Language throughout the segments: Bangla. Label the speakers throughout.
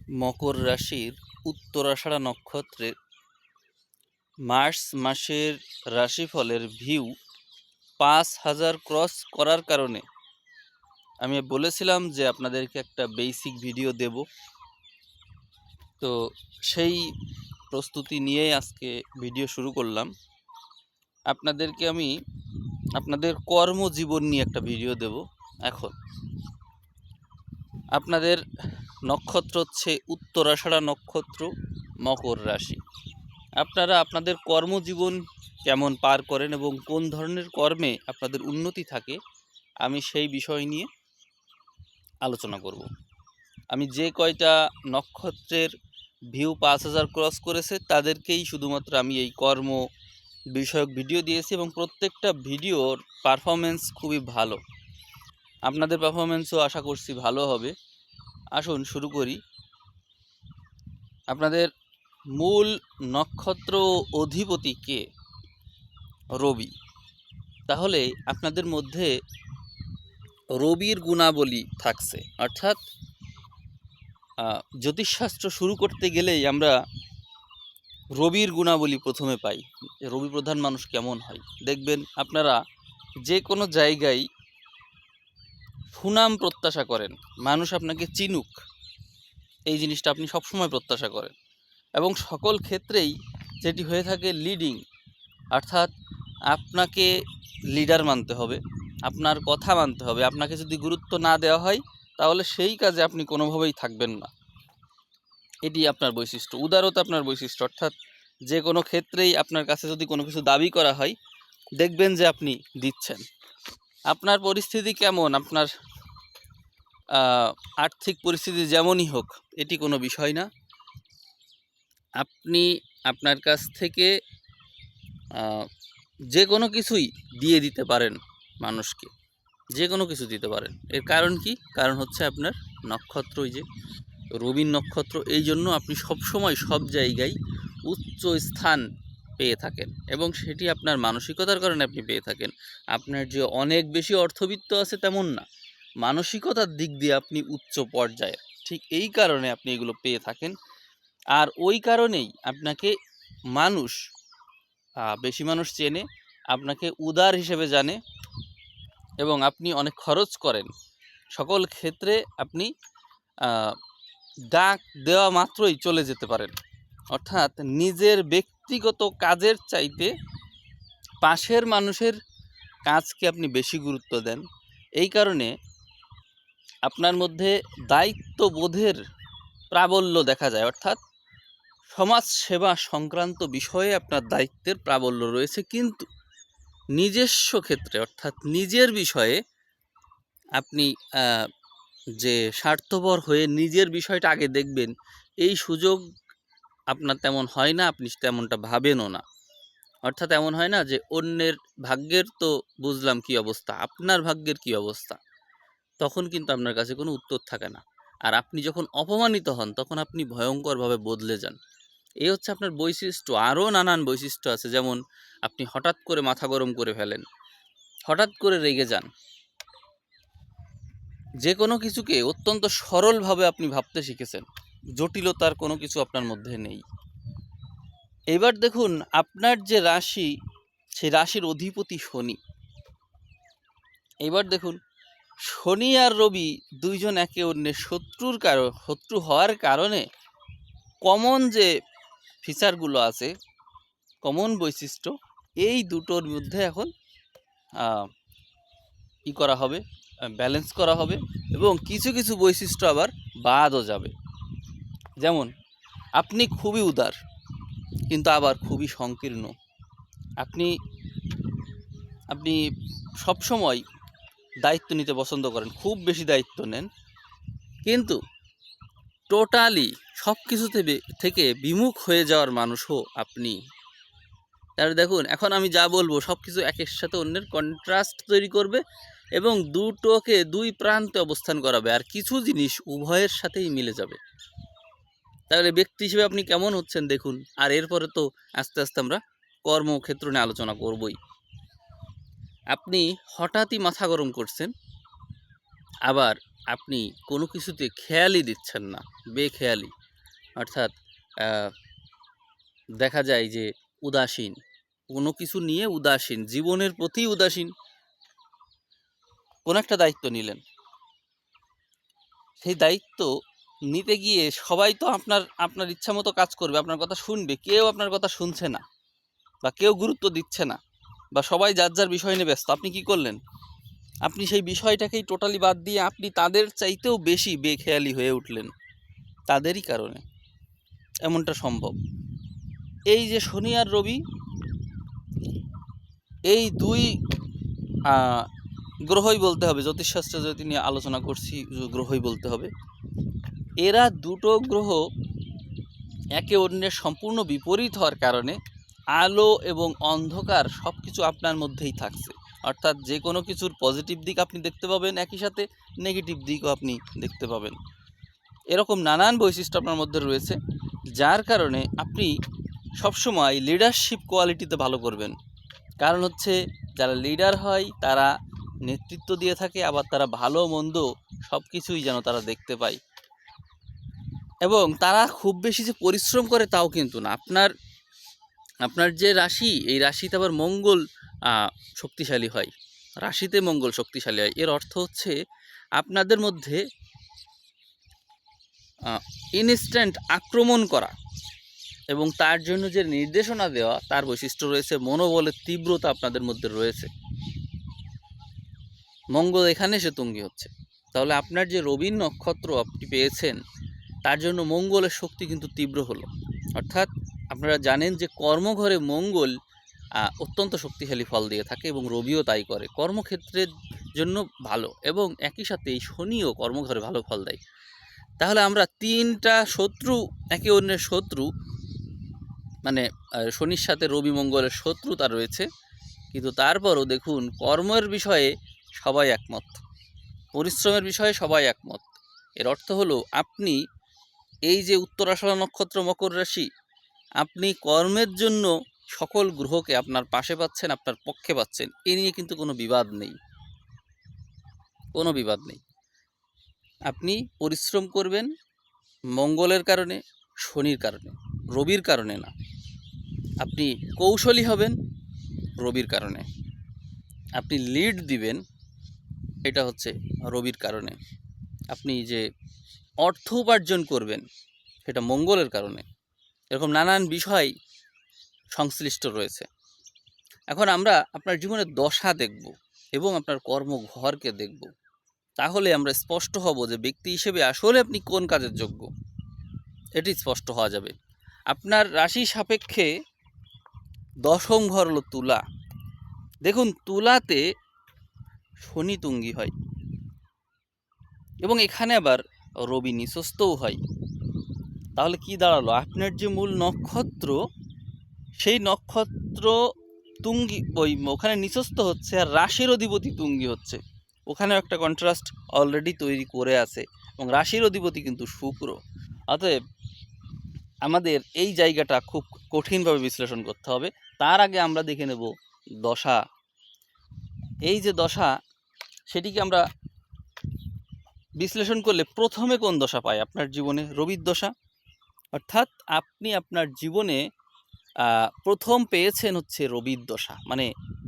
Speaker 1: মকর রাশির উত্তরাষাঢ়া নক্ষত্রের মার্চ মাসের রাশিফলের ভিউ ৫,০০০ ক্রস করার কারণে আমি বলেছিলাম যে আপনাদেরকে একটা বেসিক ভিডিও দেব। তো সেই প্রস্তুতি নিয়েই আজকে ভিডিও শুরু করলাম। আপনাদেরকে আমি আপনাদের কর্মজীবন নিয়ে একটা ভিডিও দেব। এখন আপনাদের নক্ষত্র হচ্ছে উত্তরাষাঢ়া নক্ষত্র, মকর রাশি। আপনারা আপনাদের কর্মজীবন কেমন পার করেন এবং কোন ধরনের কর্মে আপনাদের উন্নতি থাকে, আমি সেই বিষয় নিয়ে আলোচনা করব। আমি যে কয়টা নক্ষত্রের ভিউ ৫,০০০ ক্রস করেছে তাদেরকেই শুধুমাত্র আমি এই কর্ম বিষয়ক ভিডিও দিয়েছি এবং প্রত্যেকটা ভিডিওর পারফরমেন্স খুবই ভালো। আপনাদের পারফরমেন্সও আশা করছি ভালো হবে। আসুন শুরু করি। আপনাদের মূল নক্ষত্র অধিপতি কে? রবি। তাহলে আপনাদের মধ্যে রবির গুণাবলী থাকছে, অর্থাৎ জ্যোতিষশাস্ত্র শুরু করতে গেলেই আমরা রবির গুণাবলী প্রথমে পাই। রবি প্রধান মানুষ কেমন হয় দেখবেন আপনারা, যে কোনো জায়গায় সুনাম প্রত্যাশা করেন, মানুষ আপনাকে চিনুক, এই জিনিসটা আপনি সবসময় প্রত্যাশা করেন। এবং সকল ক্ষেত্রেই যেটি হয়ে থাকে লিডিং, অর্থাৎ আপনাকে লিডার মানতে হবে, আপনার কথা মানতে হবে। আপনাকে যদি গুরুত্ব না দেওয়া হয় তাহলে সেই কাজে আপনি কোনোভাবেই থাকবেন না। এটি আপনার বৈশিষ্ট্য। উদারতা আপনার বৈশিষ্ট্য, অর্থাৎ যে কোনো ক্ষেত্রেই আপনার কাছে যদি কোনো কিছু দাবি করা হয় দেখবেন যে আপনি দিচ্ছেন। আপনার পরিস্থিতি কেমন, আপনার আর্থিক পরিস্থিতি যেমনই হোক, এটি কোনো বিষয় না। আপনি আপনার কাছ থেকে যে কোনো কিছুই দিয়ে দিতে পারেন মানুষকে, যে কোনো কিছু দিতে পারেন। এর কারণ কি? কারণ হচ্ছে আপনার নক্ষত্র, ওই যে রবির নক্ষত্র। এই জন্য আপনি সবসময় সব জায়গায় উচ্চ স্থান পেয়ে থাকেন এবং সেটি আপনার মানসিকতার কারণে আপনি পেয়ে থাকেন। আপনার যে অনেক বেশি অর্থবিত্ত আছে তেমন না, মানসিকতার দিক দিয়ে আপনি উচ্চ পর্যায়ে, ঠিক এই কারণে আপনি এগুলো পেয়ে থাকেন। আর ওই কারণেই আপনাকে মানুষ, বেশি মানুষ চেনে, আপনাকে উদার হিসেবে জানে এবং আপনি অনেক খরচ করেন। সকল ক্ষেত্রে আপনি ডাক দেওয়া মাত্রই চলে যেতে পারেন, অর্থাৎ নিজের ব্যক্তিগত কাজের চাইতে পাশের মানুষের কাজকে আপনি বেশি গুরুত্ব দেন। এই কারণে আপনার মধ্যে দায়িত্ববোধের প্রাবল্য দেখা যায়, অর্থাৎ সমাজ সেবা সংক্রান্ত বিষয়ে আপনার দায়িত্বের প্রাবল্য রয়েছে। কিন্তু নিজস্ব ক্ষেত্রে, অর্থাৎ নিজের বিষয়ে আপনি যে স্বার্থপর হয়ে নিজের বিষয়টা আগে দেখবেন, এই সুযোগ আপনার তেমন হয় না, আপনি তেমনটা ভাবেনও না। অর্থাৎ এমন হয় না যে অন্যের ভাগ্যের তো বুঝলাম কি অবস্থা, আপনার ভাগ্যের কি অবস্থা, তখন কিন্তু আপনার কাছে কোনো উত্তর থাকে না। আর আপনি যখন অপমানিত হন তখন আপনি ভয়ঙ্করভাবে বদলে যান। এই হচ্ছে আপনার বৈশিষ্ট্য। আরও নানান বৈশিষ্ট্য আছে, যেমন আপনি হঠাৎ করে মাথা গরম করে ফেলেন, হঠাৎ করে রেগে যান, যে কোনো কিছুকে অত্যন্ত সরলভাবে আপনি ভাবতে শিখেছেন, জটিলতার কোনো কিছু আপনার মধ্যে নেই। এবার দেখুন আপনার যে রাশি, সেই রাশির অধিপতি শনি। এবার দেখুন শনি আর রবি দুইজন একে অন্যের শত্রু হওয়ার কারণে কমন যে ফিচারগুলো আছে, কমন বৈশিষ্ট্য, এই দুটোর মধ্যে এখন কি করা হবে, ব্যালেন্স করা হবে এবং কিছু কিছু বৈশিষ্ট্য আবার বাদও যাবে। যেমন আপনি খুবই উদার কিন্তু আবার খুবই সংকীর্ণ। আপনি আপনি সবসময় দায়িত্ব নিতে পছন্দ করেন, খুব বেশি দায়িত্ব নেন, কিন্তু টোটালি সব কিছু থেকে বিমুখ হয়ে যাওয়ার মানুষও আপনি। তাহলে দেখুন এখন আমি যা বলবো সব কিছু একের সাথে অন্যের কন্ট্রাস্ট তৈরি করবে এবং দুটোকে দুই প্রান্তে অবস্থান করাবে, আর কিছু জিনিস উভয়ের সাথেই মিলে যাবে। তাহলে ব্যক্তি হিসেবে আপনি কেমন হচ্ছেন দেখুন। আর এরপরে তো আস্তে আস্তে আমরা কর্মক্ষেত্র নিয়ে আলোচনা করবই। আপনি হঠাৎই মাথা গরম করছেন, আবার আপনি কোনো কিছুতে খেয়ালই দিচ্ছেন না, বেখেয়ালি। অর্থাৎ দেখা যায় যে উদাসীন, কোনো কিছু নিয়ে উদাসীন, জীবনের প্রতি উদাসীন। কোনো একটা দায়িত্ব নিলেন, সেই দায়িত্ব নিতে গিয়ে সবাই তো আপনার ইচ্ছা মতো কাজ করবে, আপনার কথা শুনবে, কেউ আপনার কথা শুনছে না বা কেউ গুরুত্ব দিচ্ছে না, বা সবাই যার যার বিষয় নিয়ে ব্যস্ত। আপনি কি করলেন? আপনি সেই বিষয়টাকেই টোটালি বাদ দিয়ে আপনি তাদের চাইতেও বেশি বেখেয়ালি হয়ে উঠলেন। তাদেরই কারণে এমনটা সম্ভব। এই যে শনি আর রবি, এই দুই গ্রহই বলতে হবে, জ্যোতিষশাস্ত্রে যদি নিয়ে আলোচনা করছি গ্রহই বলতে হবে। এরা দুটো গ্রহ একে অন্যের সম্পূর্ণ বিপরীত হওয়ার কারণে আলো এবং অন্ধকার সব কিছু আপনার মধ্যেই থাকছে। অর্থাৎ যে কোনো কিছুর পজিটিভ দিক আপনি দেখতে পাবেন, একই সাথে নেগেটিভ দিকও আপনি দেখতে পাবেন। এরকম নানান বৈশিষ্ট্য আপনার মধ্যে রয়েছে, যার কারণে আপনি সবসময় লিডারশিপ কোয়ালিটিতে ভালো করবেন। কারণ হচ্ছে যারা লিডার হয় তারা নেতৃত্ব দিয়ে থাকে, আবার তারা ভালো মন্দ সব কিছুই যেন তারা দেখতে পায়, এবং তারা খুব বেশি যে পরিশ্রম করে তাও কিন্তু না। আপনার যে রাশি, এই রাশিতে আবার মঙ্গল শক্তিশালী হয়, রাশিতে মঙ্গল শক্তিশালী হয়। এর অর্থ হচ্ছে আপনাদের মধ্যে ইনস্ট্যান্ট আক্রমণ করা এবং তার জন্য যে নির্দেশনা দেওয়া, তার বৈশিষ্ট্য রয়েছে। মনোবলের তীব্রতা আপনাদের মধ্যে রয়েছে। মঙ্গল এখানে সে তুঙ্গি হচ্ছে। তাহলে আপনার যে রবির নক্ষত্র আপনি পেয়েছেন, তার জন্য মঙ্গলের শক্তি কিন্তু তীব্র হলো। অর্থাৎ আপনারা জানেন যে কর্মঘরে মঙ্গল অত্যন্ত শক্তিশালী ফল দিয়ে থাকে, এবং রবিও তাই করে, কর্মক্ষেত্রের জন্য ভালো, এবং একই সাথে এই শনিও কর্মঘরে ভালো ফল দেয়। তাহলে আমরা তিনটা শত্রু, একে অন্যের শত্রু, মানে শনির সাথে রবি মঙ্গলের শত্রুতা রয়েছে, কিন্তু তারপরও দেখুন কর্মের বিষয়ে সবাই একমত, পরিশ্রমের বিষয়ে সবাই একমত। এর অর্থ হলো আপনি এই যে উত্তরাষাঢ়া নক্ষত্র, মকর রাশি, আপনি কর্মের জন্য সকল গ্রহকে আপনার পাশে পাচ্ছেন, আপনার পক্ষে পাচ্ছেন। এ নিয়ে কিন্তু কোনো বিবাদ নেই, কোনো বিবাদ নেই। আপনি পরিশ্রম করবেন মঙ্গলের কারণে, শনির কারণে, রবির কারণে না। আপনি কৌশলী হবেন রবির কারণে, আপনি লিড দিবেন, এটা হচ্ছে রবির কারণে। আপনি যে অর্থ উপার্জন করবেন, সেটা মঙ্গলের কারণে। এরকম নানান বিষয় সংশ্লিষ্ট রয়েছে। এখন আমরা আপনার জীবনের দশা দেখব এবং আপনার কর্মঘরকে দেখব, তাহলে আমরা স্পষ্ট হব যে ব্যক্তি হিসেবে আসলে আপনি কোন কাজের যোগ্য, এটি স্পষ্ট হওয়া যাবে। আপনার রাশি সাপেক্ষে দশম ঘর হলো তুলা। দেখুন তুলাতে শনি তুঙ্গি হয়, এবং এখানে আবার রবি নিচস্থও হয়। তাহলে কি দাঁড়ালো? আপনার যে মূল নক্ষত্র, সেই নক্ষত্র তুঙ্গি ওখানে নিচস্থ হচ্ছে, আর রাশির অধিপতি তুঙ্গি হচ্ছে। ওখানেও একটা কন্ট্রাস্ট অলরেডি তৈরি করে আছে, এবং রাশির অধিপতি কিন্তু শুক্র। অতএব আমাদের এই জায়গাটা খুব কঠিনভাবে বিশ্লেষণ করতে হবে। তার আগে আমরা দেখে নেব দশা। এই যে দশা, সেটিকে আমরা বিশ্লেষণ করলে প্রথমে কোন দশা পাই আপনার জীবনে? রবির দশা। অর্থাৎ আপনি আপনার জীবনে প্রথম পেয়েছেন হচ্ছে রবির দশা। মানে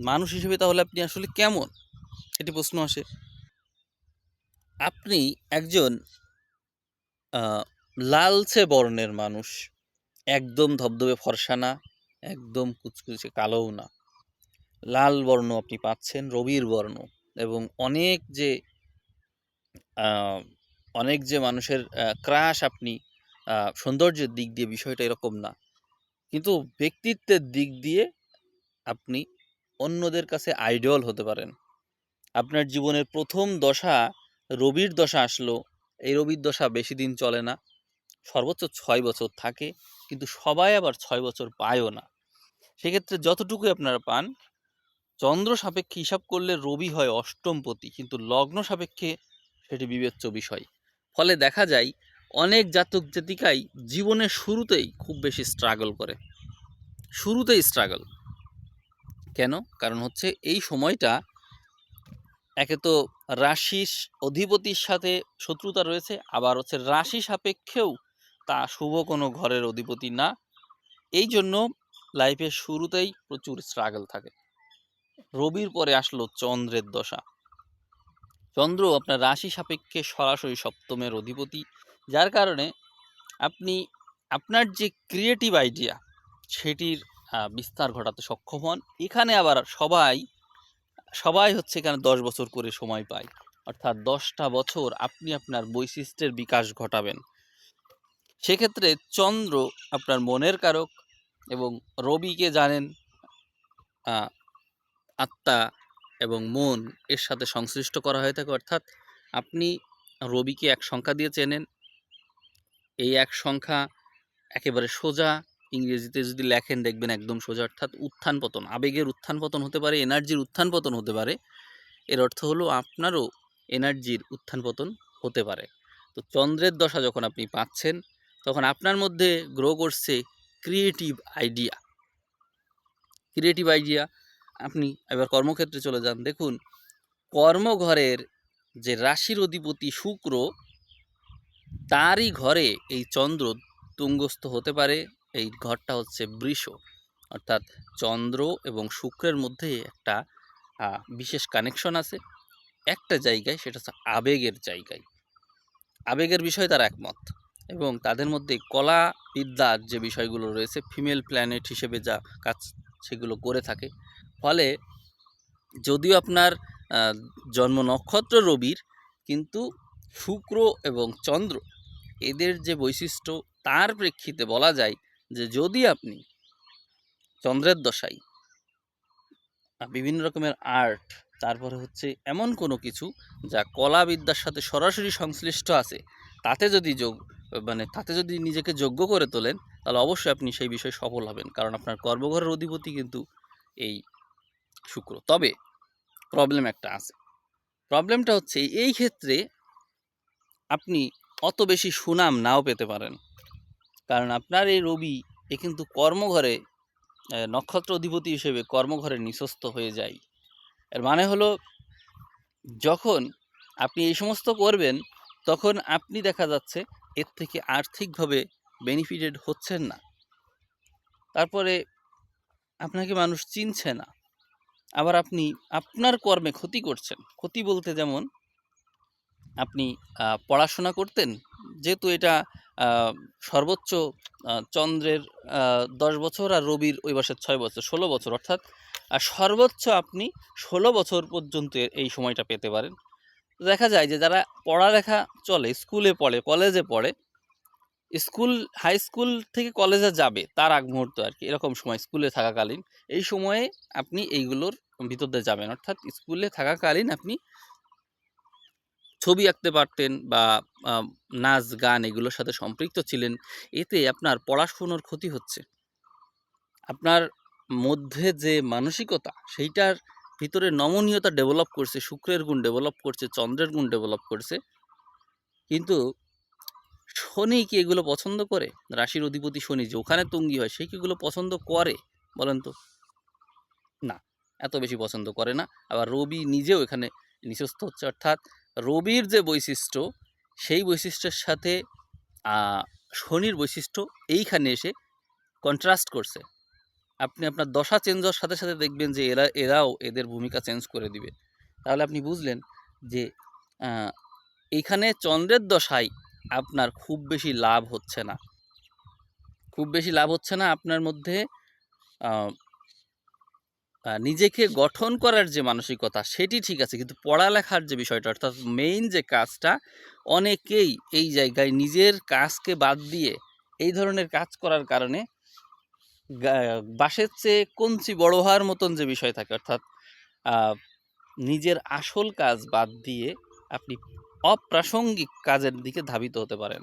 Speaker 1: মানুষ হিসেবে তাহলে আপনি আসলে কেমন, এটি প্রশ্ন আসে। আপনি একজন লালচে বর্ণের মানুষ, একদম ধবধবে ফর্সা না, একদম কুচকুচে কালোও না, লাল বর্ণ আপনি পাচ্ছেন, রবির বর্ণ। এবং অনেক যে মানুষের ক্রাশ, আপনি সৌন্দর্যের দিক দিয়ে বিষয়টা এরকম না, কিন্তু ব্যক্তিত্বের দিক দিয়ে আপনি অন্যদের কাছে আইডল হতে পারেন। আপনার জীবনের প্রথম দশা রবির দশা আসলো। এই রবির দশা বেশি দিন চলে না, সর্বোচ্চ 6 বছর থাকে, কিন্তু সবাই আবার 6 বছর পায়ও না। সেক্ষেত্রে যতটুকু আপনারা পান, চন্দ্র সাপেক্ষে হিসাব করলে রবি হয় অষ্টমপতি, কিন্তু লগ্ন সাপেক্ষে সেটি বিবেচ্য বিষয়। ফলে দেখা যায় অনেক জাতক জাতিকাই জীবনের শুরুতেই খুব বেশি স্ট্রাগল করে, শুরুতেই স্ট্রাগল। কেন? কারণ হচ্ছে এই সময়টা একে তো রাশির অধিপতির সাথে শত্রুতা রয়েছে, আবার হচ্ছে রাশি সাপেক্ষেও তা শুভ কোনো ঘরের অধিপতি না। এই জন্য লাইফের শুরুতেই প্রচুর স্ট্রাগল থাকে। রবির পরে আসলো চন্দ্রের দশা। চন্দ্র আপনার রাশি সাপেক্ষে সরাসরি সপ্তমের অধিপতি, যার কারণে আপনি আপনার যে ক্রিয়েটিভ আইডিয়া সেটির বিস্তার ঘটাতে সক্ষম হন। এখানে আবার সবাই হচ্ছে এখানে 10 বছর করে সময় পায়, অর্থাৎ 10টা বছর আপনি আপনার বৈশিষ্ট্যের বিকাশ ঘটাবেন। সেক্ষেত্রে চন্দ্র আপনার মনের কারক, এবং রবিকে জানেন আত্মা এবং মন এর সাথে সংশ্লিষ্ট করা হয়ে থাকে। অর্থাৎ আপনি রবিকে এক সংখ্যা দিয়ে চেনেন, এই এক সংখ্যা একেবারে সোজা, ইংরেজিতে যদি লেখেন দেখবেন একদম সোজা, অর্থাৎ উত্থান পতন, আবেগের উত্থান পতন হতে পারে, এনার্জির উত্থান পতন হতে পারে। এর অর্থ হলো আপনারও এনার্জির উত্থান পতন হতে পারে। তো চন্দ্রের দশা যখন আপনি পাচ্ছেন, তখন আপনার মধ্যে গ্রো করছে ক্রিয়েটিভ আইডিয়া। আপনি এবার কর্মক্ষেত্রে চলে যান। দেখুন, কর্মঘরের যে রাশির অধিপতি শুক্র, তারই ঘরে এই চন্দ্র তুঙ্গস্থ হতে পারে। এই ঘরটা হচ্ছে বৃষ, অর্থাৎ চন্দ্র এবং শুক্রের মধ্যে একটা বিশেষ কানেকশন আছে একটা জায়গায়, সেটা হচ্ছে আবেগের জায়গায়। আবেগের বিষয়ে তারা একমত, এবং তাদের মধ্যে কলা বিদ্যার যে বিষয়গুলো রয়েছে, ফিমেল প্ল্যানেট হিসেবে যা কাজ সেগুলো করে থাকে। ফলে যদিও আপনার জন্ম নক্ষত্র রবির, কিন্তু শুক্র এবং চন্দ্র এদের যে বৈশিষ্ট্য, তার প্রেক্ষিতে বলা যায় যে যদি আপনি চন্দ্রের দশায় বিভিন্ন রকমের আর্ট, তারপরে হচ্ছে এমন কোনো কিছু যা কলা বিদ্যার সাথে সরাসরি সংশ্লিষ্ট আছে, তাতে যদি নিজেকে যোগ্য করে তোলেন, তাহলে অবশ্যই আপনি সেই বিষয়ে সফল হবেন, কারণ আপনার কর্মঘরের অধিপতি কিন্তু এই শুক্র। তবে প্রবলেম একটা আছে। প্রবলেমটা হচ্ছে এই ক্ষেত্রে আপনি অত বেশি সুনাম নাও পেতে পারেন, কারণ আপনার এই রবি কিন্তু কর্মঘরে নক্ষত্র অধিপতি হিসেবে কর্মঘরে নিঃস্বস্ত হয়ে যায়। এর মানে হলো, যখন আপনি এই সমস্ত করবেন, তখন আপনি দেখা যাচ্ছে এর থেকে আর্থিকভাবে বেনিফিটেড হচ্ছেন না। তারপরে আপনাকে মানুষ চিনছে না, আবার আপনি আপনার কর্মে ক্ষতি করছেন। ক্ষতি বলতে যেমন আপনি পড়াশোনা করতেন, যেহেতু এটা সর্বোচ্চ চন্দ্রের 10 বছর আর রবির ওই বছর 6 বছর, 16 বছর, অর্থাৎ সর্বোচ্চ আপনি 16 বছর পর্যন্ত এই সময়টা পেতে পারেন। দেখা যায় যে যারা পড়ালেখা চলে, স্কুলে পড়ে, কলেজে পড়ে, হাই স্কুল থেকে কলেজে যাবে তার আগ মুহূর্ত আর কি, এরকম সময় স্কুলে থাকাকালীন এই সময়ে আপনি এইগুলোর ভিতর দিয়ে যাবেন। অর্থাৎ স্কুলে থাকাকালীন আপনি ছবি আঁকতে পারতেন বা নাচ গান এগুলোর সাথে সম্পৃক্ত ছিলেন। এতে আপনার পড়াশুনোর ক্ষতি হচ্ছে। আপনার মধ্যে যে মানসিকতা, সেইটার ভিতরে নমনীয়তা ডেভেলপ করছে, শুক্রের গুণ ডেভেলপ করছে, চন্দ্রের গুণ ডেভেলপ করছে। কিন্তু শনি কি এগুলো পছন্দ করে? রাশির অধিপতি শনি যে ওখানে তুঙ্গি হয়, সেই কি এগুলো পছন্দ করে বলেন তো? না, এত বেশি পছন্দ করে না। আবার রবি নিজেও এখানে নিঃস্বস্ত হচ্ছে, অর্থাৎ রবির যে বৈশিষ্ট্য, সেই বৈশিষ্ট্যের সাথে শনির বৈশিষ্ট্য এইখানে এসে কন্ট্রাস্ট করছে। আপনি আপনার দশা চেঞ্জ হওয়ার সাথে সাথে দেখবেন যে এরাও এদের ভূমিকা চেঞ্জ করে দিবে। তাহলে আপনি বুঝলেন যে এইখানে চন্দ্রের দশায় আপনার খুব বেশি লাভ হচ্ছে না। আপনার মধ্যে নিজেকে গঠন করার যে মানসিকতা, সেটি ঠিক আছে, কিন্তু পড়ালেখার যে বিষয়টা, অর্থাৎ মেইন যে কাজটা, অনেকেই এই জায়গায় নিজের কাজকে বাদ দিয়ে এই ধরনের কাজ করার কারণে বাঁশের চেয়ে কঞ্চি বড় হওয়ার মতন যে বিষয় থাকে, অর্থাৎ নিজের আসল কাজ বাদ দিয়ে আপনি অপ্রাসঙ্গিক কাজের দিকে ধাবিত হতে পারেন।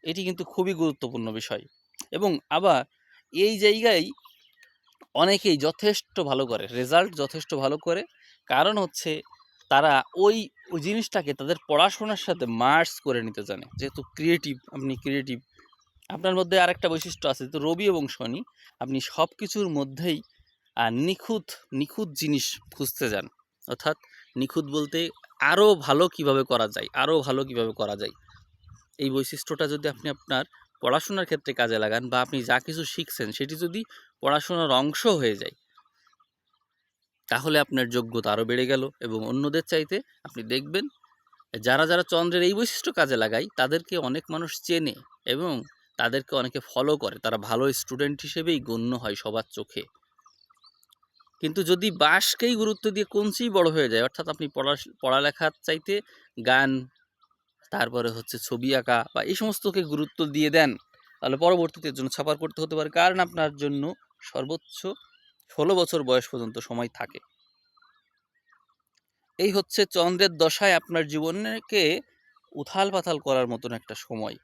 Speaker 1: এটি কিন্তু খুবই গুরুত্বপূর্ণ বিষয়। এবং আবার এই জায়গায় অনেকেই যথেষ্ট ভালো করে, রেজাল্ট যথেষ্ট ভালো করে, কারণ হচ্ছে তারা ওই জিনিসটাকে তাদের পড়াশোনার সাথে মার্জ করে নিতে জানে। যেহেতু আপনি ক্রিয়েটিভ, আপনার মধ্যে আরেকটা বৈশিষ্ট্য আছে, তো রবি এবং শনি, আপনি সব কিছুর মধ্যেই নিখুঁত জিনিস খুঁজতে যান। অর্থাৎ নিখুঁত বলতে আরও ভালো কিভাবে করা যায়, আরও ভালো কিভাবে করা যায়, এই বৈশিষ্ট্যটা যদি আপনি আপনার পড়াশোনার ক্ষেত্রে কাজে লাগান বা আপনি যা কিছু শিখছেন সেটি যদি পড়াশোনার অংশ হয়ে যায়, তাহলে আপনার যোগ্যতা আরও বেড়ে গেল এবং অন্যদের চাইতে আপনি দেখবেন যারা যারা চন্দ্রের এই বৈশিষ্ট্য কাজে লাগায় তাদেরকে অনেক মানুষ চেনে এবং তাদেরকে অনেকে ফলো করে, তারা ভালো স্টুডেন্ট হিসেবেই গণ্য হয় সবার চোখে। কিন্তু যদি বাসকেই গুরুত্ব দিয়ে কঞ্চিই বড় হয়ে যায়, অর্থাৎ আপনি পড়ালেখার চাইতে গান, তারপরে হচ্ছে ছবি আঁকা বা এই সমস্তকে গুরুত্ব দিয়ে দেন, তাহলে পরবর্তীতে জন্য ছাপার করতে হতে পারে, কারণ আপনার জন্য সর্বোচ্চ 16 বছর বয়স পর্যন্ত সময় থাকে। এই হচ্ছে চন্দ্রের দশায় আপনার জীবনকে উথাল পাথাল করার মতন একটা সময়।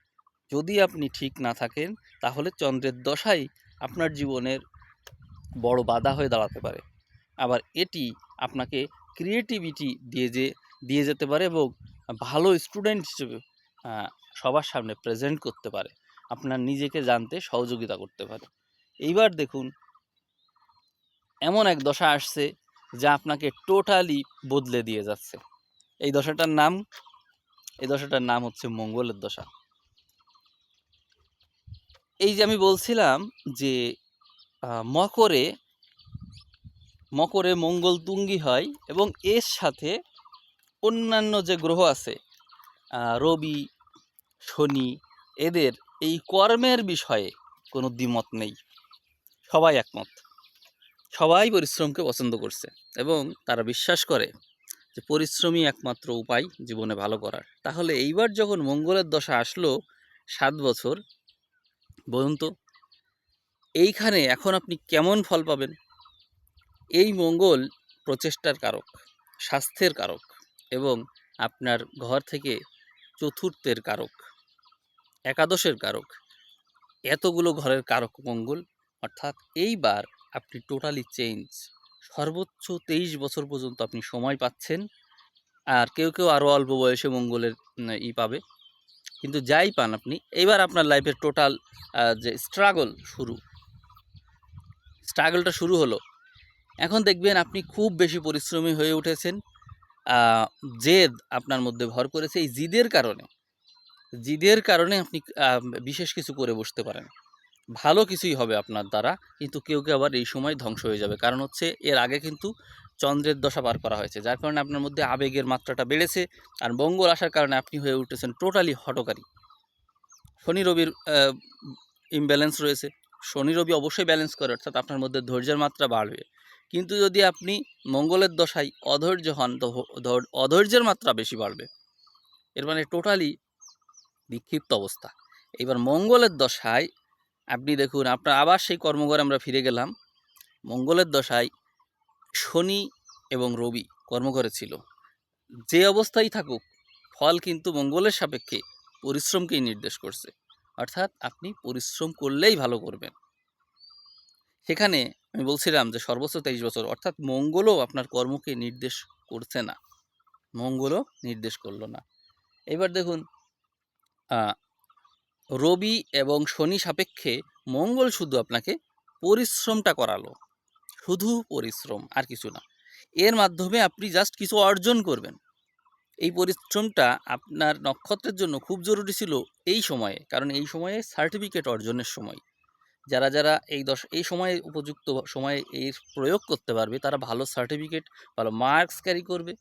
Speaker 1: যদি আপনি ঠিক না থাকেন তাহলে চন্দ্রের দশাই আপনার জীবনের বড় বাধা হয়ে দাঁড়াতে পারে। আবার এটি আপনাকে ক্রিয়েটিভিটি দিয়ে যেতে পারে এবং ভালো স্টুডেন্ট হিসেবে সবার সামনে প্রেজেন্ট করতে পারে, আপনার নিজেকে জানতে সহযোগিতা করতে পারে। এইবার দেখুন, এমন এক দশা আসছে যা আপনাকে টোটালি বদলে দিয়ে যাচ্ছে। এই দশাটার নাম হচ্ছে মঙ্গলের দশা। এই যে আমি বলছিলাম যে মকরে মঙ্গল তুঙ্গি হয় এবং এর সাথে অন্যান্য যে গ্রহ আছে রবি, শনি, এদের এই কর্মের বিষয়ে কোনো দ্বিমত নেই, সবাই একমত। সবাই পরিশ্রমকে পছন্দ করছে এবং তারা বিশ্বাস করে যে পরিশ্রমই একমাত্র উপায় জীবনে ভালো করার। তাহলে এইবার যখন মঙ্গলের দশা আসলো 7 বছর, বলুন তো এইখানে এখন আপনি কেমন ফল পাবেন? এই মঙ্গল প্রচেষ্টার কারক, স্বাস্থ্যের কারক এবং আপনার ঘর থেকে চতুর্থের কারক, একাদশের কারক, এতগুলো ঘরের কারক মঙ্গল। অর্থাৎ এইবার আপনি টোটালি চেঞ্জ। সর্বোচ্চ 23 বছর পর্যন্ত আপনি সময় পাচ্ছেন, আর কেউ কেউ আরও অল্প বয়সে মঙ্গলের পাবে। কিন্তু যাই পান আপনি, এইবার আপনার লাইফের টোটাল যে স্ট্রাগলটা শুরু হলো। এখন দেখবেন আপনি খুব বেশি পরিশ্রমী হয়ে উঠেছেন, জেদ আপনার মধ্যে ভর করেছে। এই জিদের কারণে আপনি বিশেষ কিছু করে বসতে পারেন, ভালো কিছুই হবে আপনার দ্বারা। কিন্তু কেউ কেউ আবার এই সময় ধ্বংস হয়ে যাবে, কারণ হচ্ছে এর আগে কিন্তু চন্দ্রের দশা পার করা হয়েছে, যার কারণে আপনার মধ্যে আবেগের মাত্রাটা বেড়েছে। আর মঙ্গল আসার কারণে আপনি হয়ে উঠেছেন টোটালি হঠকারী। শনি রবির ইমব্যালেন্স রয়েছে, শনি রবি অবশ্যই ব্যালেন্স করে, অর্থাৎ আপনার মধ্যে ধৈর্যের মাত্রা বাড়বে। কিন্তু যদি আপনি মঙ্গলের দশায় অধৈর্য হন তো অধৈর্যের মাত্রা বেশি বাড়বে, এর মানে টোটালি বিক্ষিপ্ত অবস্থা। এবার মঙ্গলের দশায় আপনি দেখুন, আপনার আবার সেই কর্মঘরে আমরা ফিরে গেলাম। মঙ্গলের দশায় শনি এবং রবি কর্মঘরে ছিল, যে অবস্থায় থাকুক ফল কিন্তু মঙ্গলের সাপেক্ষে পরিশ্রমকেই নির্দেশ করছে। অর্থাৎ আপনি পরিশ্রম করলেই ভালো করবেন। সেখানে আমি বলছিলাম যে সর্বোচ্চ 23 বছর, অর্থাৎ মঙ্গলও আপনার কর্মকে নির্দেশ করছে না, মঙ্গলও নির্দেশ করলো না। এবার দেখুন, রবি এবং শনি সাপেক্ষে মঙ্গল শুধু আপনাকে পরিশ্রমটা করালো, শুধু পরিশ্রম আর কিছু না। এর মাধ্যমে আপনি জাস্ট কিছু অর্জন করবেন। এই পরিশ্রমটা আপনার নক্ষত্রের জন্য খুব জরুরি ছিল এই সময়ে, কারণ এই সময়ে সার্টিফিকেট অর্জনের সময়। যারা যারা এই সময়ে উপযুক্ত সময়ে এর প্রয়োগ করতে পারবে তারা ভালো সার্টিফিকেট, ভালো মার্কস ক্যারি করবে,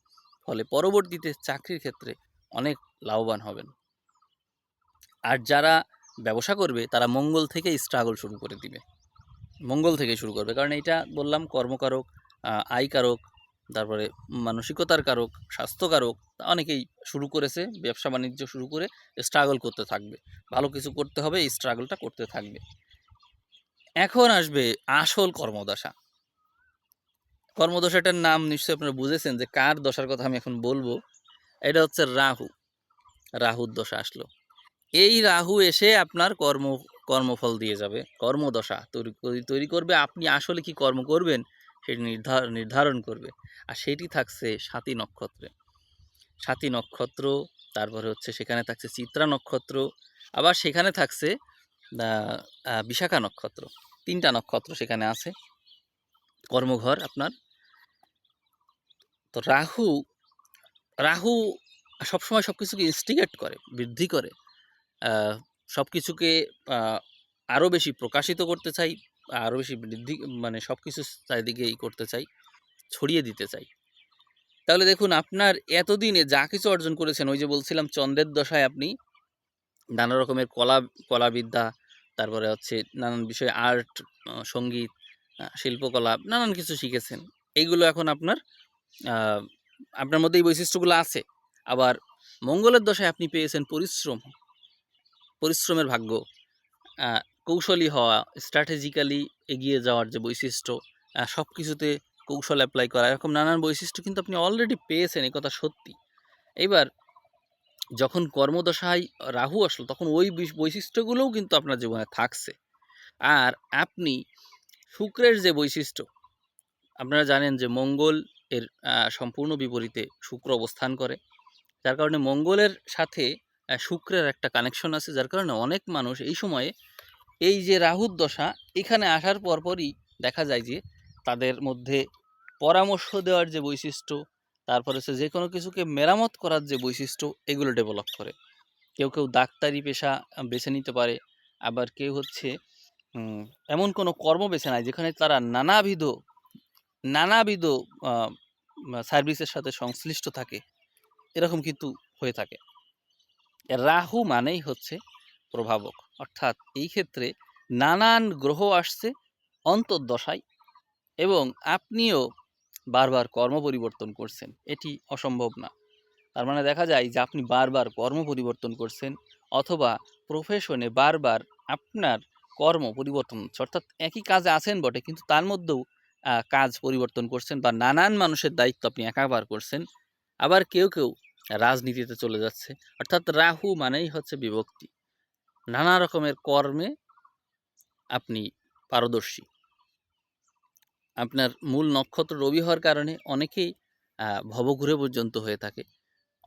Speaker 1: ফলে পরবর্তীতে চাকরির ক্ষেত্রে অনেক লাভবান হবেন। আর যারা ব্যবসা করবে তারা মঙ্গল থেকেই স্ট্রাগল শুরু করে দিবে, মঙ্গল থেকেই শুরু করবে, কারণ এটা বললাম কর্মকারক, আয়কারক, তারপরে মানসিকতার কারক, স্বাস্থ্যকারক। অনেকেই শুরু করেছে ব্যবসা বাণিজ্য শুরু করে স্ট্রাগল করতে থাকবে, ভালো কিছু করতে হবে, এই স্ট্রাগলটা করতে থাকবে। এখন আসবে আসল কর্মদশাটার নাম নিশ্চয়ই আপনারা বুঝেছেন যে কার দশার কথা আমি এখন বলবো। এটা হচ্ছে রাহুর দশা আসলো। এই রাহু এসে আপনার কর্মফল দিয়ে যাবে, কর্মদশা তৈরি করবে। আপনি আসলে কি কর্ম করবেন সেটি নির্ধারণ করবে। আর সেটি থাকছে স্বাতী নক্ষত্র, তারপরে হচ্ছে সেখানে থাকছে চিত্রা নক্ষত্র, আবার সেখানে থাকছে বিশাখা নক্ষত্র। 3টা নক্ষত্র সেখানে আছে কর্মঘর আপনার। তো রাহু রাহু সবসময় সব কিছুকে ইনস্টিগেট করে, বৃদ্ধি করে, সব কিছুকে আরও বেশি প্রকাশিত করতে চাই, আরও বেশি বৃদ্ধি, মানে সব কিছু চারিদিকেই করতে চাই, ছড়িয়ে দিতে চাই। তাহলে দেখুন, আপনার এতদিনে যা কিছু অর্জন করেছেন, ওই যে বলছিলাম চন্দ্রের দশায় আপনি নানা রকমের কলাবিদ্যা, তারপরে হচ্ছে নানান বিষয়ে আর্ট, সঙ্গীত, শিল্পকলা, নানান কিছু শিখেছেন। এইগুলো এখন আপনার মধ্যে এই বৈশিষ্ট্যগুলো আছে। আবার মঙ্গলের দশায় আপনি পেয়েছেন পরিশ্রমের ভাগ্য, কৌশলী হওয়া, স্ট্র্যাটেজিক্যালি এগিয়ে যাওয়ার যে বৈশিষ্ট্য, সব কিছুতে কৌশল অ্যাপ্লাই করা, এরকম নানান বৈশিষ্ট্য কিন্তু আপনি অলরেডি পেয়েছেন, এই কথা সত্যি। এইবার যখন কর্মদশায় রাহু আসলো, তখন ওই বৈশিষ্ট্যগুলোও কিন্তু আপনার জীবনে থাকছে। আর আপনি শুক্রের যে বৈশিষ্ট্য, আপনারা জানেন যে মঙ্গল এর সম্পূর্ণ বিপরীতে শুক্র অবস্থান করে, যার কারণে মঙ্গলের সাথে শুক্রের একটা কানেকশন আছে, যার কারণে অনেক মানুষ এই সময়ে এই যে রাহুর দশা এখানে আসার পরপরই দেখা যায় যে তাদের মধ্যে পরামর্শ দেওয়ার যে বৈশিষ্ট্য, তারপরে হচ্ছে যে কোনো কিছুকে মেরামত করার যে বৈশিষ্ট্য, এগুলো ডেভেলপ করে। কেউ ডাক্তারি পেশা বেছে নিতে পারে, আবার কেউ হচ্ছে এমন কোনো কর্ম বেছে নেয় যেখানে তারা নানাবিধ সার্ভিসের সাথে সংশ্লিষ্ট থাকে, এরকম কিন্তু হয়ে থাকে। রাহু মানেই হচ্ছে প্রভাবক, অর্থাৎ এই ক্ষেত্রে নানান গ্রহ আসছে অন্তর্দশায়, এবং আপনিও বারবার কর্ম পরিবর্তন করছেন, এটি অসম্ভব না। তার মানে দেখা যায় যে আপনি বারবার কর্ম পরিবর্তন করছেন, অথবা প্রফেশনে বারবার আপনার কর্ম পরিবর্তন হচ্ছে, অর্থাৎ একই কাজে আছেন বটে, কিন্তু তার মধ্যেও কাজ পরিবর্তন করছেন, বা নানান মানুষের দায়িত্ব আপনি একাবার করছেন। আবার কেউ রাজনীতিতে চলে যাচ্ছে, অর্থাৎ রাহু মানেই হচ্ছে বিভক্তি, নানা রকমের কর্মে আপনি পারদর্শী। আপনার মূল নক্ষত্র রবি হওয়ার কারণে অনেকেই ভবঘুরে পর্যন্ত হয়ে থাকে,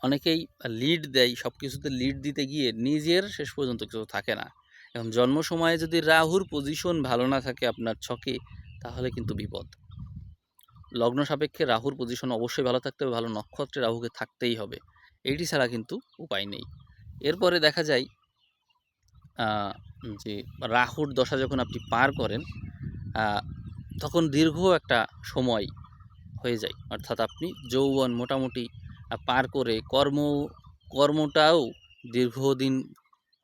Speaker 1: অনেকেই লিড দেয়, সব কিছুতে লিড দিতে গিয়ে নিজের শেষ পর্যন্ত কিছু থাকে না। এখন জন্ম সময়ে যদি রাহুর পজিশন ভালো না থাকে আপনার ছকে, তাহলে কিন্তু বিপদ। লগ্ন সাপেক্ষে রাহুর পজিশন অবশ্যই ভালো থাকতে হবে, ভালো নক্ষত্রে রাহুকে থাকতেই হবে, এইটি ছাড়া কিন্তু উপায় নেই। এরপরে দেখা যায় যে রাহুর দশা যখন আপনি পার করেন, তখন দীর্ঘ একটা সময় হয়ে যায়, অর্থাৎ আপনি যৌবন মোটামুটি পার করে কর্মটাও দীর্ঘদিন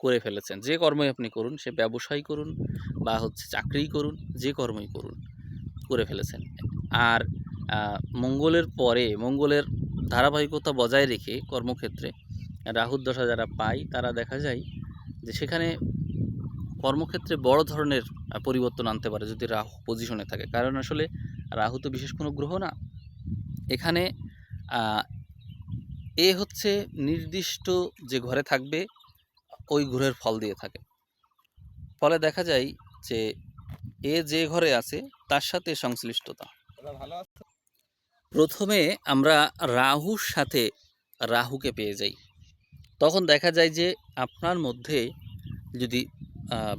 Speaker 1: করে ফেলেছেন। যে কর্মই আপনি করুন, সে ব্যবসায় করুন বা হচ্ছে চাকরিই করুন, যে কর্মই করুন, করে ফেলেছেন। আর মঙ্গলের ধারাবাহিকতা বজায় রেখে কর্মক্ষেত্রে রাহুর দশা যারা পায়, তারা দেখা যায় যে সেখানে কর্মক্ষেত্রে বড় ধরনের পরিবর্তন আনতে পারে যদি রাহু পজিশনে থাকে। কারণ আসলে রাহু তো বিশেষ কোনো গ্রহ না, এখানে এ হচ্ছে নির্দিষ্ট যে ঘরে থাকবে ওই গ্রহের ফল দিয়ে থাকে। ফলে দেখা যায় যে এ যে ঘরে আছে তার সাথে সংশ্লিষ্টতা। প্রথমে আমরা রাহুর সাথে রাহুকে পেয়ে যাই, তখন দেখা যায় যে আপনার মধ্যে যদি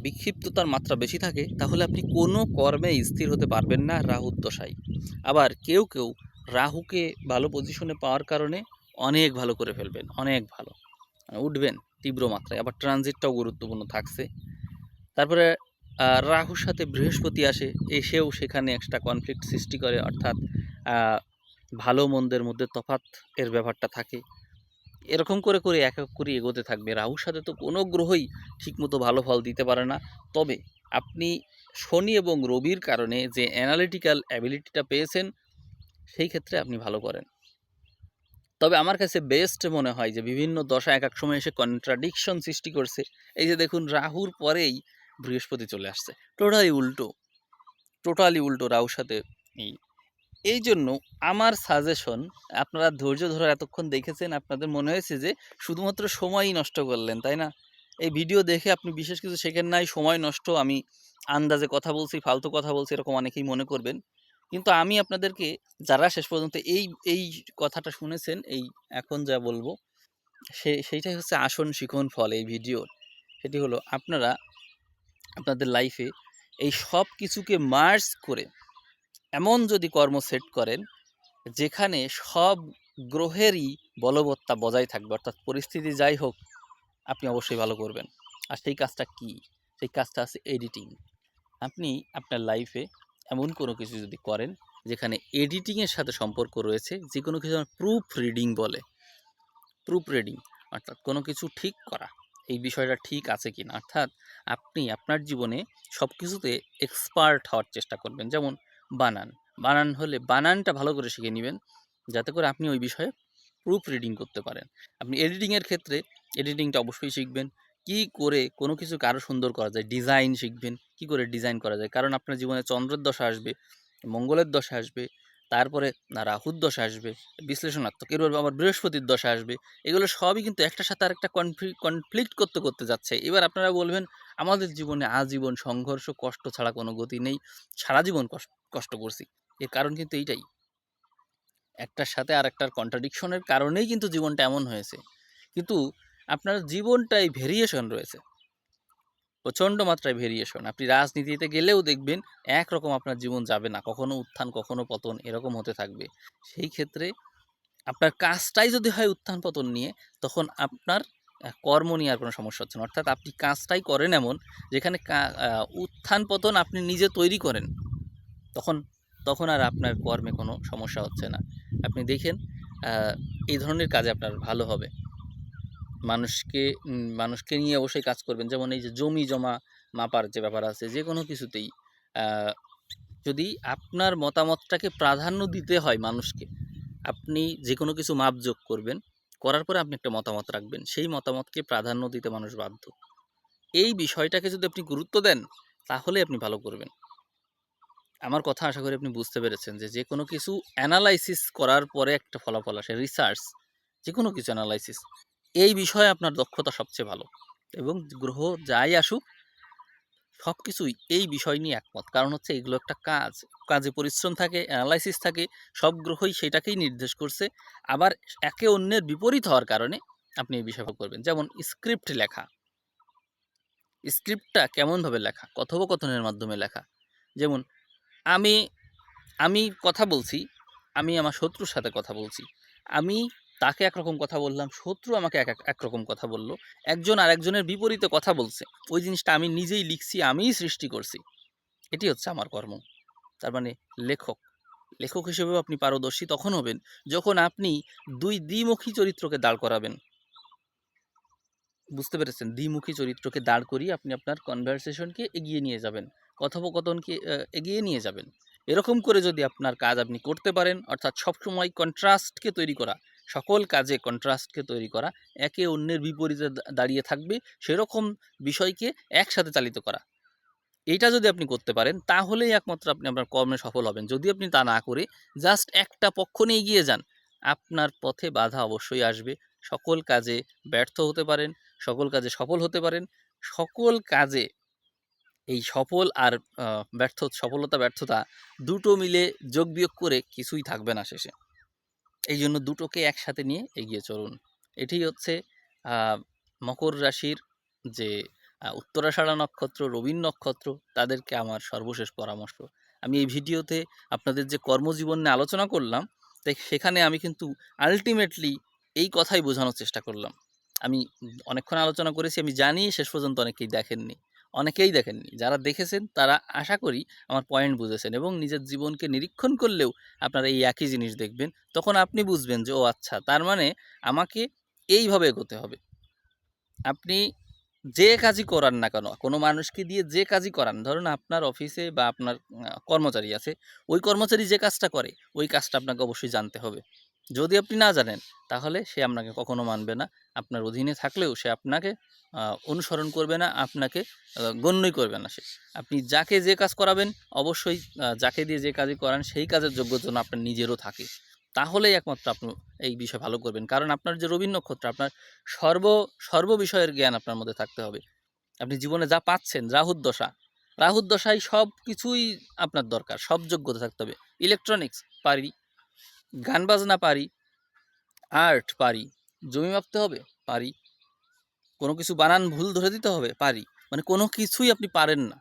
Speaker 1: বিক্ষিপ্ততার মাত্রা বেশি থাকে, তাহলে আপনি কোনো কর্মে স্থির হতে পারবেন না রাহুর দশায়। আবার কেউ রাহুকে ভালো পজিশনে পাওয়ার কারণে অনেক ভালো করে ফেলবেন, অনেক ভালো উঠবেন তীব্র মাত্রায়। আবার ট্রানজিটটাও গুরুত্বপূর্ণ থাকছে। তারপরে রাহুর সাথে বৃহস্পতি এসেও সেখানে একটা কনফ্লিক্ট সৃষ্টি করে, অর্থাৎ ভালো মন্দের মধ্যে তফাৎ এর ব্যাপারটা থাকে। এরকম করে এক এক করে এগোতে থাকবে। রাহুর সাথে তো কোনো গ্রহই ঠিকমতো ভালো ফল দিতে পারে না। তবে আপনি শনি এবং রবির কারণে যে অ্যানালিটিক্যাল অ্যাবিলিটিটা পেয়েছেন, সেই ক্ষেত্রে আপনি ভালো করেন। তবে আমার কাছে বেস্ট মনে হয় যে বিভিন্ন দশা এক সময় এসে কন্ট্রাডিকশন সৃষ্টি করছে। এই যে দেখুন, রাহুর পরেই বৃহস্পতি চলে আসছে, টোটালি উল্টো রাহুর সাথে। এই জন্য আমার সাজেশন, আপনারা ধৈর্য ধরে এতক্ষণ দেখেছেন, আপনাদের মনে হয়েছে যে শুধুমাত্র সময়ই নষ্ট করলেন, তাই না? এই ভিডিও দেখে আপনি বিশেষ কিছু শেখেন নাই, সময় নষ্ট, আমি আন্দাজে কথা বলছি, ফালতু কথা বলছি, এরকম অনেকেই মনে করবেন। কিন্তু আমি আপনাদেরকে, যারা শেষ পর্যন্ত এই কথাটা শুনেছেন, এই এখন যা বলবো, সেইটাই হচ্ছে আসন শিখন ফল এই ভিডিওর। সেটি হলো, আপনারা আপনাদের লাইফে এই সব কিছুকে মার্জ করে এমন যদি কর্ম সেট করেন যেখানে সব গ্রহেরই বলবত্তা বজায় থাকবে, অর্থাৎ পরিস্থিতি যাই হোক আপনি অবশ্যই ভালো করবেন। আর সেই কাজটা কি? সেই কাজটা আছে এডিটিং। আপনি আপনার লাইফে এমন কোনো কিছু যদি করেন যেখানে এডিটিংয়ের সাথে সম্পর্ক রয়েছে, যে কোনো কিছু প্রুফ রিডিং বলে, প্রুফ রিডিং অর্থাৎ কোনো কিছু ঠিক করা, এই বিষয়টা ঠিক আছে কিনা, অর্থাৎ আপনি আপনার জীবনে সব কিছুতে এক্সপার্ট হওয়ার চেষ্টা করবেন। যেমন বানান, বানান হলে বানানটা ভালো করে শিখে নেবেন, যাতে করে আপনি ওই বিষয়ে প্রুফ রিডিং করতে পারেন। আপনি এডিটিংয়ের ক্ষেত্রে এডিটিংটা অবশ্যই শিখবেন, কি করে কোনো কিছুকে আরও সুন্দর করা যায়, ডিজাইন শিখবেন, কি করে ডিজাইন করা যায়। কারণ আপনার জীবনে চন্দ্রের দশা আসবে, মঙ্গলের দশা আসবে, তারপরে রাহুর দশা আসবে বিশ্লেষণাত্মক, এরপর আবার বৃহস্পতির দশা আসবে। এগুলো সবই কিন্তু একটার সাথে আরেকটা কনফ্লিক্ট করতে করতে যাচ্ছে। এবার আপনারা বলবেন আমাদের জীবনে আজীবন সংঘর্ষ কষ্ট ছাড়া কোনো গতি নেই, সারা জীবন কষ্ট করছি। এর কারণ কিন্তু এইটাই, একটার সাথে আরেকটার কন্ট্রাডিকশনের কারণেই কিন্তু জীবনটা এমন হয়েছে। কিন্তু আপনার জীবনটাই ভেরিয়েশন রয়েছে, প্রচণ্ড মাত্রায় ভেরিয়েশন। আপনি রাজনীতিতে গেলেও দেখবেন একরকম আপনার জীবন যাবে না, কখনো উত্থান কখনো পতন এরকম হতে থাকবে। সেই ক্ষেত্রে আপনার কাজটাই যদি হয় উত্থান পতন নিয়ে, তখন আপনার কর্ম নিয়ে আর কোনো সমস্যা হচ্ছে না। অর্থাৎ আপনি কাজটাই করেন এমন যেখানে উত্থান পতন আপনি নিজে তৈরি করেন, তখন তখন আর আপনার কর্মে কোনো সমস্যা হচ্ছে না। আপনি দেখেন এই ধরনের কাজে আপনার ভালো হবে। মানুষকে নিয়ে অবশ্যই কাজ করবেন। যেমন এই যে জমি জমা মাপার যে ব্যাপার আছে, যে কোনো কিছুতেই যদি আপনার মতামতটাকে প্রাধান্য দিতে হয় মানুষকে, আপনি যে কোনো কিছু মাপযোগ করবেন, করার পরে আপনি একটা মতামত রাখবেন, সেই মতামতকে প্রাধান্য দিতে মানুষ বাধ্য। এই বিষয়টাকে যদি আপনি গুরুত্ব দেন, তাহলে আপনি ভালো করবেন। আমার কথা আশা করি আপনি বুঝতে পেরেছেন যে কোনো কিছু অ্যানালাইসিস করার পরে একটা ফলাফল আসে, রিসার্চ, যে কোনো কিছু অ্যানালাইসিস, এই বিষয়ে আপনার দক্ষতা সবচেয়ে ভালো। এবং গ্রহ যাই আসুক সব কিছুই এই বিষয় নিয়ে একমত, কারণ হচ্ছে এগুলো একটা কাজ, কাজে পরিশ্রম থাকে, অ্যানালাইসিস থাকে, সব গ্রহই সেটাকেই নির্দেশ করছে। আবার একে অন্যের বিপরীত হওয়ার কারণে আপনি এই বিষয় করবেন। যেমন স্ক্রিপ্ট লেখা, স্ক্রিপ্টটা কেমনভাবে লেখা, কথোপকথনের মাধ্যমে লেখা। যেমন আমি আমি কথা বলছি, আমি আমার শত্রুর সাথে কথা বলছি, আমি তাকে একরকম কথা বললাম, শত্রু আমাকে একরকম কথা বলল, একজন আরেকজনের বিপরীতে কথা বলছে, ওই জিনিসটা আমি নিজেই লিখছি, আমিই সৃষ্টি করছি, এটি হচ্ছে আমার কর্ম। তার মানে লেখক, লেখক হিসেবেও আপনি পারদর্শী তখন হবেন যখন আপনি দুই দ্বিমুখী চরিত্রকে দাঁড় করাবেন। বুঝতে পেরেছেন? দ্বিমুখী চরিত্রকে দাঁড় করিয়ে আপনি আপনার কনভারসেশনকে এগিয়ে নিয়ে যাবেন, কথোপকথনকে এগিয়ে নিয়ে যাবেন। এরকম করে যদি আপনার কাজ আপনি করতে পারেন, অর্থাৎ সবসময় কন্ট্রাস্টকে তৈরি করা, সকল কাজে কন্ট্রাস্টকে তৈরি করা, একে অন্যের বিপরীতে দাঁড়িয়ে থাকবে সেরকম বিষয়কে একসাথে চালিত করা, এইটা যদি আপনি করতে পারেন, তাহলেই একমাত্র আপনি আপনার কর্মে সফল হবেন। যদি আপনি তা না করে জাস্ট একটা পক্ষ নিয়ে এগিয়ে যান, আপনার পথে বাধা অবশ্যই আসবে। সকল কাজে ব্যর্থ হতে পারেন, সকল কাজে সফল হতে পারেন, সকল কাজে এই সফল আর সফলতা ব্যর্থতা দুটো মিলে যোগ বিয়োগ করে কিছুই থাকবে না শেষে। এই জন্য দুটোকে একসাথে নিয়ে এগিয়ে চলুন। এটি হচ্ছে মকর রাশির যে উত্তরাষাঢ়া নক্ষত্র, রবীন নক্ষত্র, তাদেরকে আমার সর্বশেষ পরামর্শ। আমি এই ভিডিওতে আপনাদের যে কর্মজীবন নিয়ে আলোচনা করলাম, তাই সেখানে আমি কিন্তু আলটিমেটলি এই কথাই বোঝানোর চেষ্টা করলাম। আমি অনেকক্ষণ আলোচনা করেছি, আমি জানি শেষ পর্যন্ত অনেকেই দেখেননি। যারা দেখেছেন তারা আশা করি আমার পয়েন্ট বুঝেছেন, এবং নিজের জীবনকে নিরীক্ষণ করলেও আপনারা এই একই জিনিস দেখবেন। তখন আপনি বুঝবেন যে ও আচ্ছা, তার মানে আমাকে এইভাবে এগোতে হবে। আপনি যে কাজই করান না কেন, কোনো মানুষকে দিয়ে যে কাজই করান, ধরুন আপনার অফিসে বা আপনার কর্মচারী আছে, ওই কর্মচারী যে কাজটা করে ওই কাজটা আপনাকে অবশ্যই জানতে হবে। যদি আপনি না জানেন, তাহলে সে আপনাকে কখনো মানবে না। আপনার অধীনে থাকলেও সে আপনাকে অনুসরণ করবে না, আপনাকে গণ্যই করবে না সে। আপনি যাকে যে কাজ করাবেন, অবশ্যই যাকে দিয়ে যে কাজই করান সেই কাজের যোগ্যতা যেন আপনার নিজেরও থাকে, তাহলেই একমাত্র আপনি এই বিষয়ে ভালো করবেন। কারণ আপনার যে রবীন নক্ষত্র, আপনার সর্ব বিষয়ের জ্ঞান আপনার মধ্যে থাকতে হবে। আপনি জীবনে যা পাচ্ছেন, রাহুর দশায় সব কিছুই আপনার দরকার, সব যোগ্যতা থাকতে হবে। ইলেকট্রনিক্স পারি, গান বাজনা পারি, আর্ট পারি, জমি মাপতে হবে পারি, কোনো কিছু বানান ভুল ধরে দিতে হবে পারি, মানে কোনো কিছুই আপনি পারেন না,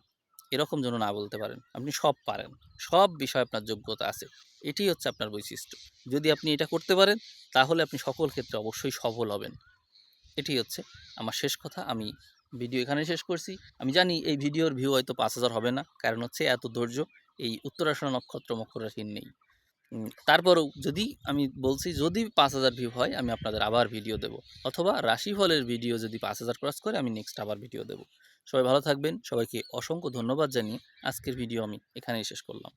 Speaker 1: এরকম যেন না বলতে পারেন। আপনি সব পারেন, সব বিষয়ে আপনার যোগ্যতা আছে। এটিই হচ্ছে আপনার বৈশিষ্ট্য। যদি আপনি এটা করতে পারেন তাহলে আপনি সকল ক্ষেত্রে অবশ্যই সফল হবেন। এটি হচ্ছে আমার শেষ কথা। আমি ভিডিও এখানেই শেষ করছি। আমি জানি এই ভিডিওর ভিউ হয়তো ৫,০০০ হবে না, কারণ হচ্ছে এত ধৈর্য এই উত্তরাষাঢ়া নক্ষত্র মকর রাশির নেই। তারপরেও যদি আমি বলছি, যদি ৫,০০০ ভিউ হয় আমি আপনাদের আবার ভিডিও দেব, অথবা রাশিফলের ভিডিও যদি ৫,০০০ ক্রস করে আমি নেক্সট আবার ভিডিও দেব। সবাই ভালো থাকবেন। সবাইকে অসংখ্য ধন্যবাদ জানিয়ে আজকের ভিডিও আমি এখানেই শেষ করলাম।